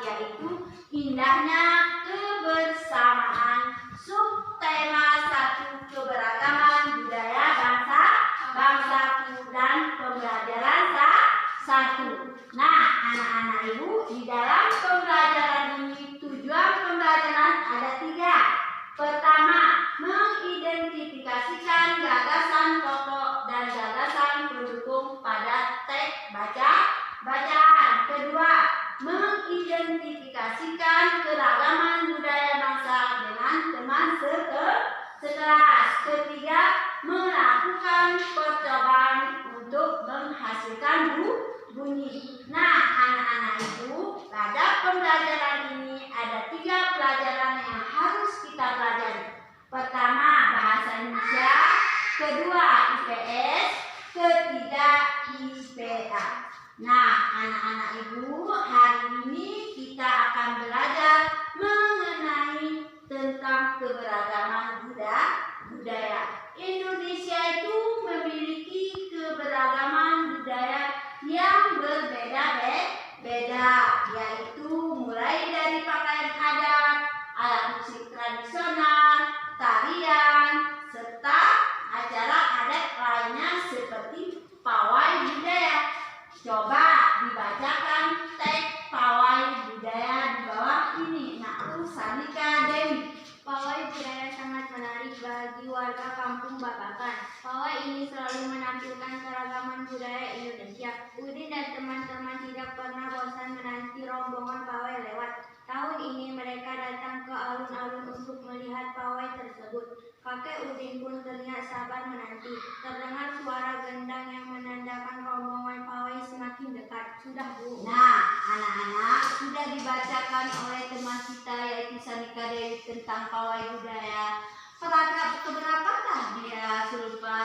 yaitu indahnya kebersamaan. Subtema 1 keberagaman budaya bangsaku dan pembelajaran 1. Nah, anak-anak ibu, di dalam pembelajaran ini tujuan pembelajaran ada 3. Pertama, mengidentifikasikan gagasan pokok dan gagasan pendukung pada teks bacaan. Kedua, mengidentifikasikan keragaman budaya bangsa dengan teman sekelas. Ketiga, melakukan percobaan untuk menghasilkan bunyi. Nah, anak-anak ibu, pada pembelajaran ini ada 3 pelajaran yang harus kita pelajari. Pertama, bahasa Indonesia. Kedua, IPS. Ketiga, IPA. Nah, anak-anak ibu, hari ini kita akan belajar mengenai tentang keberagaman budaya. Indonesia itu memiliki keberagaman budaya yang berbeda-beda, yaitu mulai dari pakaian adat, alat musik tradisional, tarian, serta acara adat lainnya seperti pawai budaya. Coba dibacakan teks pawai budaya di bawah ini. Nah, Sanika Dewi. Pawai budaya sangat menarik bagi warga kampung Babakan. Pawai ini selalu menampilkan keragaman budaya Indonesia. Udin dan teman-teman tidak pernah bosan menanti rombongan pawai lewat. Tahun ini mereka datang ke alun-alun untuk melihat pawai tersebut. Kakek Udin pun terlihat sabar menanti. Terdengar suara gendang yang menandakan rombongan pawai semakin dekat. Sudah, Bu. Nah, anak-anak, sudah dibacakan oleh teman kita yaitu Sanika Dewi tentang pawai budaya. Paragraf keberapakah dia, Sulfa?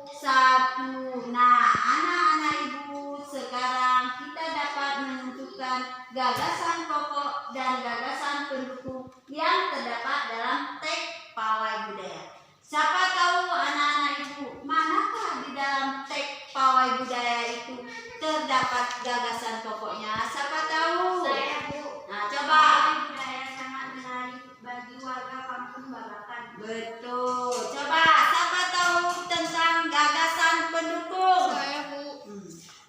1. Nah, anak-anak ibu, sekarang kita dapat menentukan gagasan pokok dan gagasan pendukung yang terdapat dalam teks pawai budaya. Siapa tahu anak-anak ibu, manakah di dalam teks pawai budaya itu terdapat gagasan pokoknya? Siapa tahu? Saya, Bu. Nah, coba. Pawai budaya sangat menarik bagi warga kampung Babakan. Betul. Coba, siapa tahu tentang gagasan pendukung? Saya, Bu.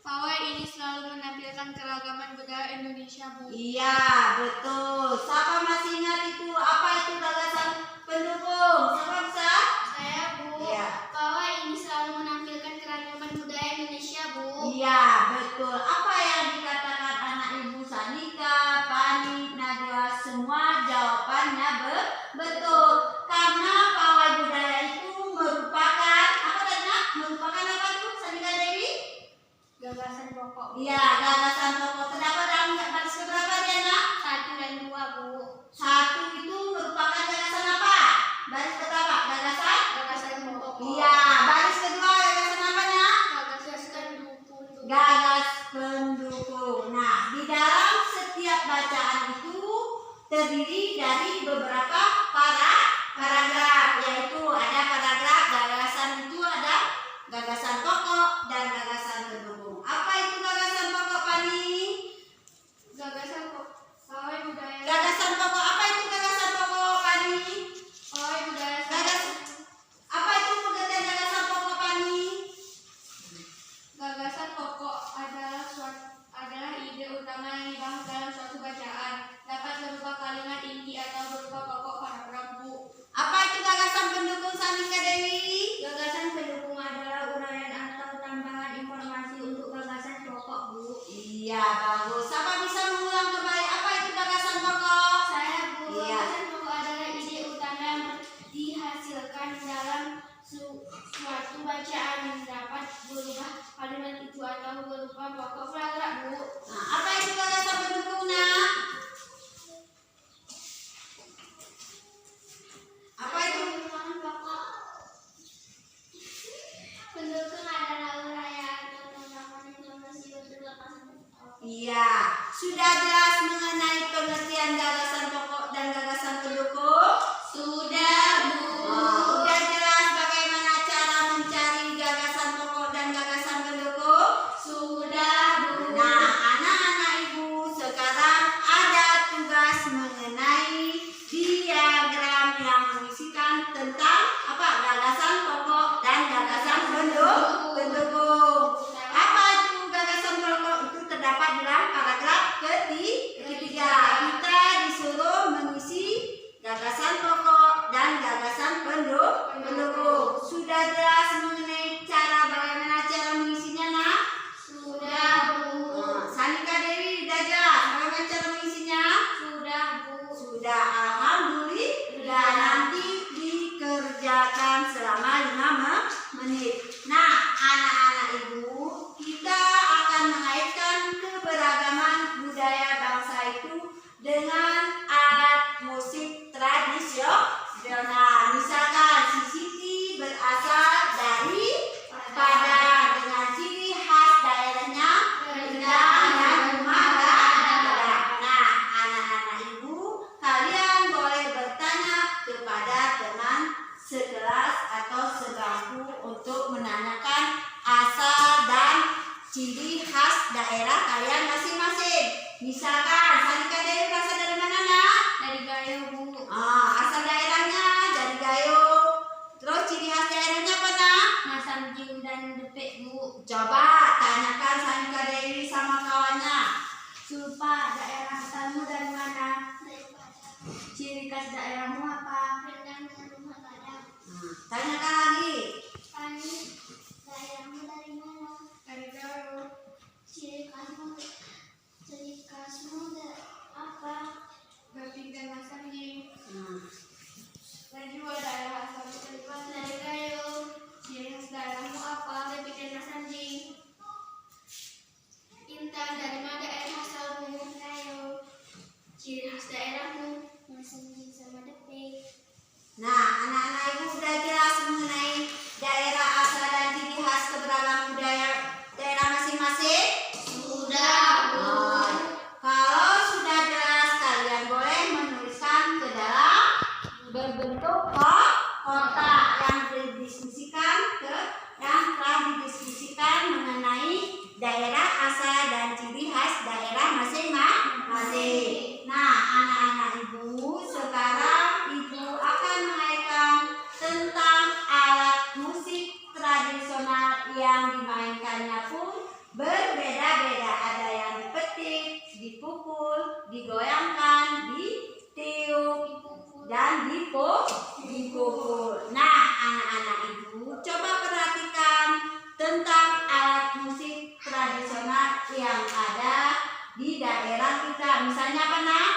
Pawai ini selalu menampilkan keragaman budaya Indonesia, Bu. Iya, betul. Siapa masih ingat itu? Apa itu gagasan pendukung? Siapa bisa? Saya, Bu. Iya. Pawai ini selalu menampilkan keragaman budaya Indonesia, Bu. Iya, betul. Apa yang dikatakan anak ibu Sanika, Fani, Najwa, semua jawabannya betul. Karena pawai budaya itu merupakan apa tadi? Merupakan apa tuh, Sanika Dewi? Gagasan pokok. Iya, gagasan pokok. Terdapat dalam baris keberapa dia, Nak? 1 dan 2, Bu. 1 itu merupakan gagasan apa? Baris pertama, gagasan? Gagasan pokok. Iya, baris kedua gagasan apa, Nak? Gagasan pendukung. Gagas pendukung. Nah, di dalam setiap bacaan itu terdiri dari beberapa paragraf, yaitu ada paragraf gagasan itu ada gagasan pokok dan gagasan pendukung. Apa itu gagasan pokok, Pani? Gagasan pawai budaya. Gagasan pokok, apa itu gagasan pokok, Pani? Pawai budaya Apa itu pengertian gagasan pokok, Pani? Gagasan pokok adalah ide utama yang dibahas dalam suatu bacaan. Dapat berupa kalimat inti atau berupa pokok paragraf, Bu. Apa itu gagasan pendukung, Sanika Dewi? Gagasan pendukung adalah uraian atau tambahan informasi untuk gagasan pokok, Bu. Iya, bagus. Siapa bisa mengulang kembali apa itu gagasan pokok? Saya, Bu. Iya. Gagasan pokok adalah ide utama yang dihasilkan dalam suatu bacaan yang dapat berubah kalimat itu atau berupa pokok paragraf, Bu. Nah, apa itu gagasan pendukung, Nak? Apa itu? Pendukung adalah uraian atau tambahan informasi untuk gagasan pokok. Iya, sudah jelas mengenai pengertian gagasan pokok dan gagasan pendukung? Sudah, Bu. Sudah jelas bagaimana cara mencari gagasan pokok dan gagasan pendukung? Sudah, Bu. Nah, anak-anak ibu, sekarang dengan alat musik tradisional. Misalkan si Siti berasal dari Padang dengan ciri khas daerahnya rendang dan rumah gadang. Nah, anak-anak ibu, kalian boleh bertanya kepada teman sekelas atau sebangku untuk menanyakan asal dan ciri khas daerah kalian masing-masing. Misalkan Salika Dewi berasal dari mana, Nak? Dari Gayo, Bu. Asal daerahnya dari Gayo. Terus ciri khas daerahnya apa, Nak? Masamjing dan Depek, Bu. Coba tanyakan Salika Dewi sama kawannya. Sulpa, daerah asalmu dari mana? Ciri khas daerahmu apa? Rendang dan rumah gadang. Tanyakan lagi. Ani, daerahmu dari mana? Dari Gayo. Ciri khasmu apa? Gaping dan Masamjing. Najwa Daerah asalmu dari mana? Dari Gayo. Ciri khas daerahmu apa? Gaping dan Masamjing. Intan, dari mana daerah asalmu? Gayo. Ciri khas daerahmu? Masamjing sama Depek. Nah, anak-anak ibu sudah jelas mengenai daerah asal dan ciri khas keberagaman budaya daerah masing-masing? Sudah, Bu. Kalau sudah jelas, kalian boleh menuliskan ke dalam berbentuk kotak yang telah didiskusikan mengenai daerah asal dan ciri khas daerah masing-masing. Nah, anak-anak ibu, sekarang ibu akan mengaitkan tentang alat musik tradisional yang dimainkannya pun berbeda-beda. Ada yang dipetik, dipukul, digoyangkan, ditiup, dan dipukul. Nah, anak-anak ibu, coba perhatikan tentang alat musik tradisional yang ada di daerah kita. Misalnya apa, Nak?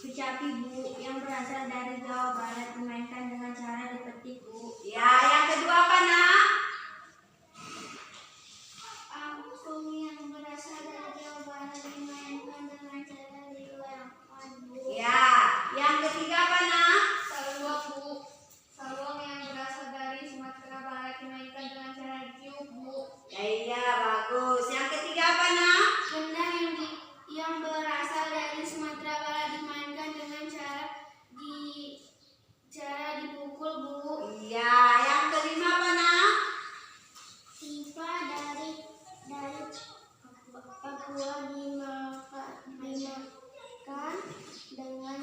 Kecapi, Bu, yang berasal dari Jawa Barat dimainkan dengan cara dipetik, Bu. Ya, yang kedua apa, Nak? Angklung yang berasal dari Jawa Barat dimainkan dengan cara digoyangkan, Bu. Ya, yang ketiga apa, Nak? Saluang, Bu. Saluang yang berasal dari Sumatera Barat dimainkan dengan cara ditiup, Bu. Ya, iya, bagus. Yang ketiga apa, Nak? Rendang yang berasal dari Sumatera Barat dimainkan dengan cara dipukul, Bu. Iya, yang kelima apa, Nak? Tiba dari Papua dimakan dengan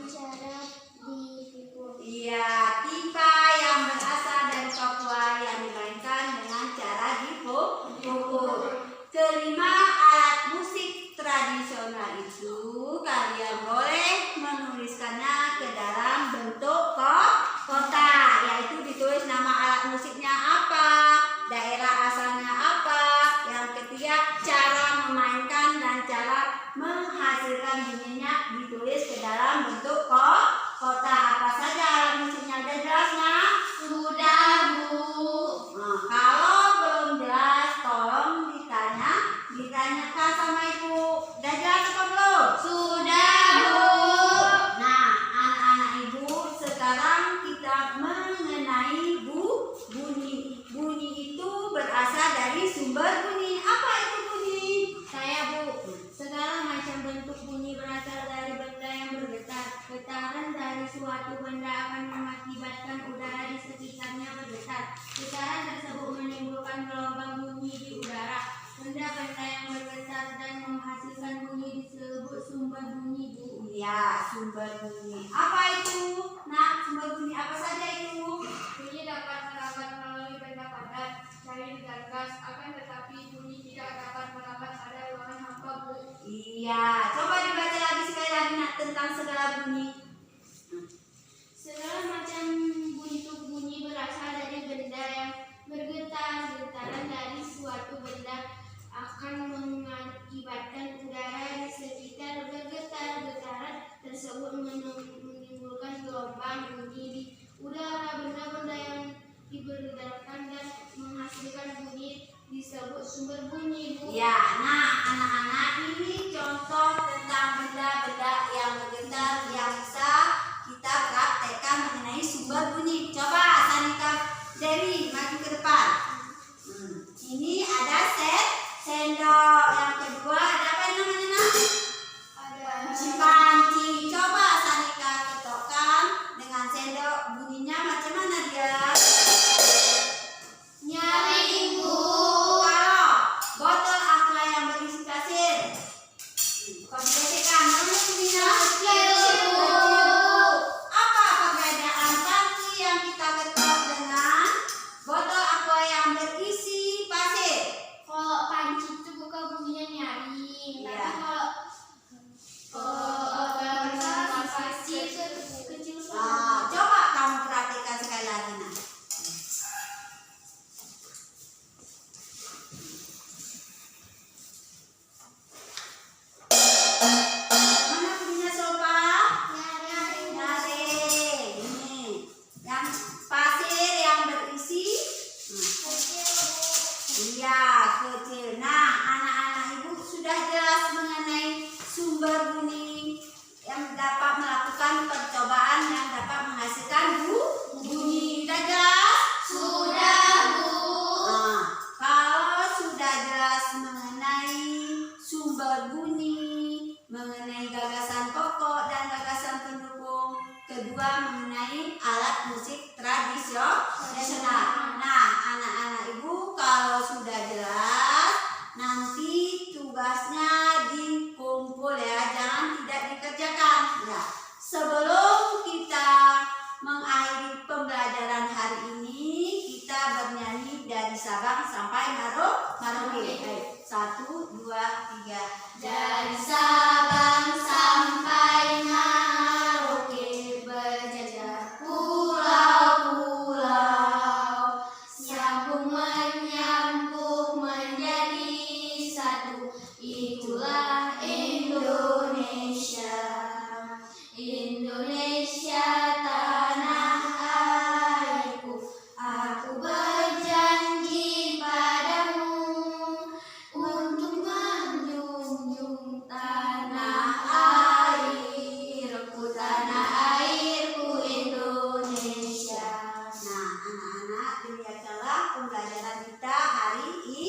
cara dipukul. Iya, tipa yang berasal dari Papua yang dimainkan dengan cara dipukul. Kelima, alat musik tradisional itu kalian boleh menuliskannya ke dalam bentuk kotak, yaitu ditulis nama alat musiknya apa, daerah asalnya apa, yang ketiga cara memainkan dan cara menghasilkan bunyinya ditulis ke dalam bentuk kotak. Apa saja alat musiknya, udah jelas, Nak? Sudah, Bu. Nah, kalau belum jelas, tolong ditanyakan sama ibu. Udah jelas apa belum? Sudah, Bu. Nah, anak-anak ibu, sekarang kita mengenai bunyi. Bunyi itu berasal dari sumber bunyi. Apa itu bunyi? Saya, Bu. Segala macam bentuk bunyi berasal dari benda yang bergetar. Getaran dari suatu benda akan mengakibatkan udara di sekitarnya bergetar. Getaran tersebut menimbulkan gelombang bunyi di udara. Benda-benda yang bergetar dan menghasilkan bunyi disebut sumber bunyi, Bu. Iya, sumber bunyi. Apa itu? Nah, sumber bunyi apa saja itu? Bunyi dapat merambat melalui benda padat, cair dan gas, akan tetapi bunyi tidak dapat merambat pada ruangan hampa, Bu. Iya, coba dibaca lagi sekali lagi, Nak, tentang segala bunyi. Segala macam bentuk bunyi berasal dari benda yang bergetar. Getaran dari suatu benda akan mengakibatkan udara di sekitar bergetar. Getaran tersebut menimbulkan gelombang bunyi di udara. Benda-benda yang dibergetarkan dan menghasilkan bunyi disebut sumber bunyi, Bu. Ya, nah anak-anak ini contoh tentang benda-benda yang bergetar sumber bunyi. Coba Sanika Dewi maju ke depan. Ini ada sendok. Yang kedua ada apa namanya nak? Panci. Coba Sanika ketokkan dengan sendok, bunyinya macam mana dia? Nyaring, Bu. Kalau botol aqua yang berisi pasir, kau biasakan mana bunyinya? Apa perbedaan panci yang kita ketok dengan botol aqua yang berisi pasir? Kalau panci itu bukan bunyinya nyaring, Iya. tapi kalau pasir kecil Coba kamu perhatikan sekali lagi nak. Mana bunyinya sopa? Nyaring. Ini yang pasir yang berisi. Iya, kecil. Nah, anak-anak ibu sudah jelas mengenai sumber bunyi yang dapat melakukan percobaan yang dapat menghasilkan bunyi. Sudah jelas? Sudah, Bu. Nah, kalau sudah jelas mengenai sumber bunyi, mengenai gagasan pokok dan gagasan pendukung, kedua mengenai alat musik tradisional. Nah, anak-anak ibu kalau sudah jelas, nanti tugasnya dikumpul ya, jangan tidak dikerjakan. Ya, sebelum kita mengakhiri pembelajaran hari ini, kita bernyanyi dari Sabang sampai Merauke. Baik, 1, 2, 3. Dari Sabang sampai Merauke berjajar pulau-pulau, nyambung menyambung menjadi satu. Itulah Indonesia, Indonesia tanah airku. Aku berjanji padamu untuk menjunjung tanah airku, tanah airku Indonesia. Nah, anak-anak, demikianlah pembelajaran kita hari ini.